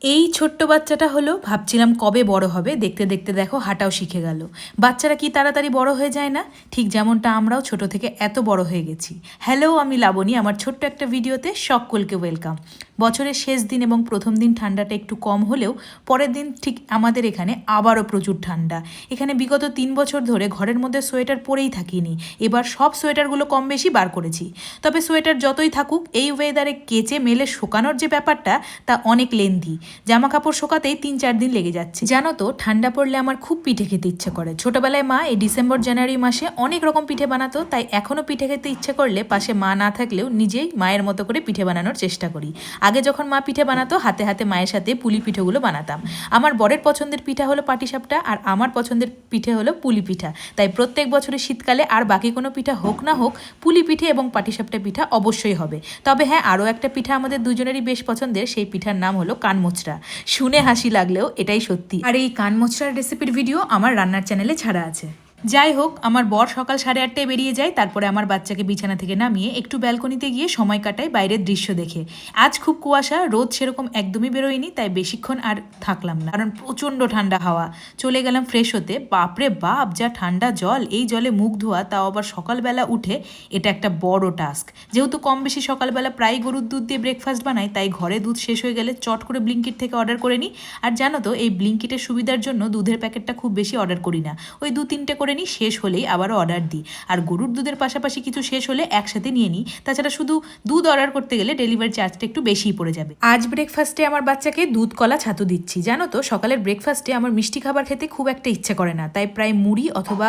এই ছোট্ট বাচ্চাটা হলো ভাবছিলাম কবে বড় হবে, দেখতে দেখতে দেখো হাঁটাও শিখে গেল। বাচ্চারা কি তাড়াতাড়ি বড় হয়ে যায় না, ঠিক যেমনটা আমরাও ছোট থেকে এত বড় হয়ে গেছি। হ্যালো, আমি লাবণী, আমার ছোট্ট একটা ভিডিওতে সকলকে ওয়েলকাম। বছরের শেষ দিন এবং প্রথম দিন ঠান্ডাটা একটু কম হলেও পরের দিন ঠিক আমাদের এখানে আবারও প্রচুর ঠান্ডা। এখানে বিগত 3 বছর ধরে ঘরের মধ্যে সোয়েটার পরেই থাকিনি, এবার সব সোয়েটারগুলো কম বেশি বার করেছি। তবে সোয়েটার যতই থাকুক, এই ওয়েদারে কেচে মেলে শুকানোর যে ব্যাপারটা তা অনেক লেন্দি। জামা কাপড় শোকাতেই 3-4 দিন লেগে যাচ্ছে। জানো তো, ঠান্ডা পড়লে আমার খুব পিঠে খেতে ইচ্ছে করে। ছোটবেলায় মা এই ডিসেম্বর জানুয়ারি মাসে অনেক রকম পিঠে বানাতো, তাই এখনও পিঠে খেতে ইচ্ছে করলে পাশে মা না থাকলেও নিজেই মায়ের মতো করে পিঠে বানানোর চেষ্টা করি। আগে যখন মা পিঠে বানাতো হাতে হাতে মায়ের সাথে পুলি পিঠেগুলো বানাতাম। আমার বরের পছন্দের পিঠা হলো পাটিসাপটা, আর আমার পছন্দের পিঠে হলো পুলি পিঠা। তাই প্রত্যেক বছরের শীতকালে আর বাকি কোনো পিঠা হোক না হোক, পুলি পিঠে এবং পাটিসাপটা পিঠা অবশ্যই হবে। তবে হ্যাঁ, আরও একটা পিঠা আমাদের দুজনেরই বেশ পছন্দের, সেই পিঠার নাম হলো কানমোচড়া। শুনে হাসি লাগলেও এটাই সত্যি। আর এই কানমোচড়ার রেসিপির ভিডিও আমার রান্নার চ্যানেলে ছাড়া আছে। যাই হোক, আমার বর সকাল 8:30টায় বেরিয়ে যায়, তারপরে আমার বাচ্চাকে বিছানা থেকে নামিয়ে একটু ব্যালকনিতে গিয়ে সময় কাটায় বাইরের দৃশ্য দেখে। আজ খুব কুয়াশা, রোদ সেরকম একদমই বেরোয়নি, তাই বেশিক্ষণ আর থাকলাম না, কারণ প্রচণ্ড ঠান্ডা হাওয়া। চলে গেলাম ফ্রেশ হতে। বাপরে বাপ, যা ঠান্ডা জল! এই জলে মুখ ধোয়া, তাও আবার সকালবেলা উঠে, এটা একটা বড় টাস্ক। যেহেতু কম বেশি সকালবেলা প্রায় গরুর দুধ দিয়ে ব্রেকফাস্ট বানাই, তাই ঘরে দুধ শেষ হয়ে গেলে চট করে ব্লিঙ্কিট থেকে অর্ডার করে নিই। আর জানো তো, এই ব্লিঙ্কিটের সুবিধার জন্য দুধের প্যাকেটটা খুব বেশি অর্ডার করি না, ওই 2-3টে করে নিই, শেষ হলেই আবারও অর্ডার দিই। আর গরুর দুধের পাশাপাশি কিছু শেষ হলে একসাথে নিয়ে নিই। তাছাড়া শুধু দুধ অর্ডার করতে গেলে ডেলিভারি চার্জটা একটু বেশিই পড়ে যাবে। আজ ব্রেকফাস্টে আমার বাচ্চাকে দুধ কলা ছাতু দিচ্ছি। জানো তো, সকালের ব্রেকফাস্টে আমার মিষ্টি খাবার খেতে খুব একটা ইচ্ছে করে না, তাই প্রায় মুড়ি অথবা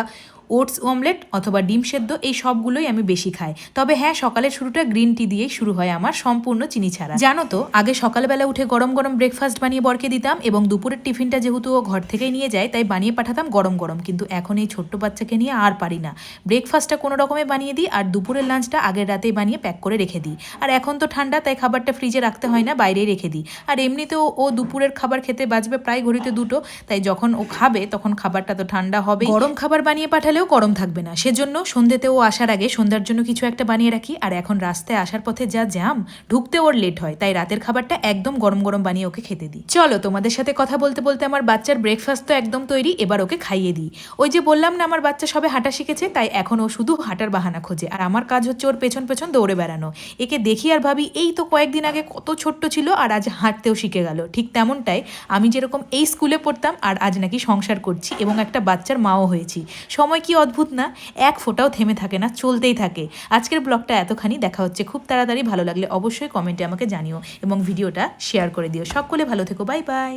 ওটস অমলেট অথবা ডিম সেদ্ধ, এই সবগুলোই আমি বেশি খাই। তবে হ্যাঁ, সকালের শুরুটা গ্রিন টি দিয়েই শুরু হয় আমার, সম্পূর্ণ চিনি ছাড়া। জানো তো, আগে সকালবেলা উঠে গরম গরম ব্রেকফাস্ট বানিয়ে বরকে দিতাম, এবং দুপুরের টিফিনটা যেহেতু ও ঘর থেকেই নিয়ে যায়, তাই বানিয়ে পাঠাতাম গরম গরম। কিন্তু এখন এই ছোট্ট বাচ্চাকে নিয়ে আর পারি না। ব্রেকফাস্টটা কোনো রকমে বানিয়ে দিই, আর দুপুরের লাঞ্চটা আগের রাতেই বানিয়ে প্যাক করে রেখে দিই। আর এখন তো ঠান্ডা, তাই খাবারটা ফ্রিজে রাখতে হয় না, বাইরেই রেখে দিই। আর এমনিতেও ও দুপুরের খাবার খেতে বাজবে প্রায় ঘড়িতে 2টো, তাই যখন ও খাবে তখন খাবারটা তো ঠান্ডা হবে। গরম খাবার বানিয়ে পাঠালেও গরম থাকবে না, সেজন্য সন্ধ্যেতে ও আসার আগে সন্ধ্যার জন্য কিছু একটা বানিয়ে রাখি। আর এখন রাস্তায় আসার পথে যা জ্যাম, ঢুকতে ওর লেট হয়, তাই রাতের খাবারটা একদম গরম গরম বানিয়ে ওকে খেতে দিই। চলো, তোমাদের সাথে কথা বলতে বলতে আমার বাচ্চার ব্রেকফাস্ট তো একদম তৈরি, এবার ওকে খাইয়ে দিই। ওই যে বললাম না, আমার বাচ্চা সবে হাঁটা শিখেছে, তাই এখন ও শুধু হাঁটার বাহানা খোঁজে, আর আমার কাজ হচ্ছে ওর পেছন পেছন দৌড়ে বেড়ানো। একে দেখি আর ভাবি, এই তো কয়েকদিন আগে কত ছোট্ট ছিল, আর আজ হাঁটতেও শিখে গেল। ঠিক তেমনটাই আমি যেরকম এই স্কুলে পড়তাম, আর আজ নাকি সংসার করছি এবং একটা বাচ্চার মাও হয়েছি। সময় কি অদ্ভুত না, এক ফোঁটাও থেমে থাকে না, চলতেই থাকে। আজকের ব্লগটা এতখানি, দেখা হচ্ছে খুব তাড়াতাড়ি। ভালো লাগলে অবশ্যই কমেন্টে আমাকে জানিও এবং ভিডিওটা শেয়ার করে দিও। সকলে ভালো থেকো, বাই বাই।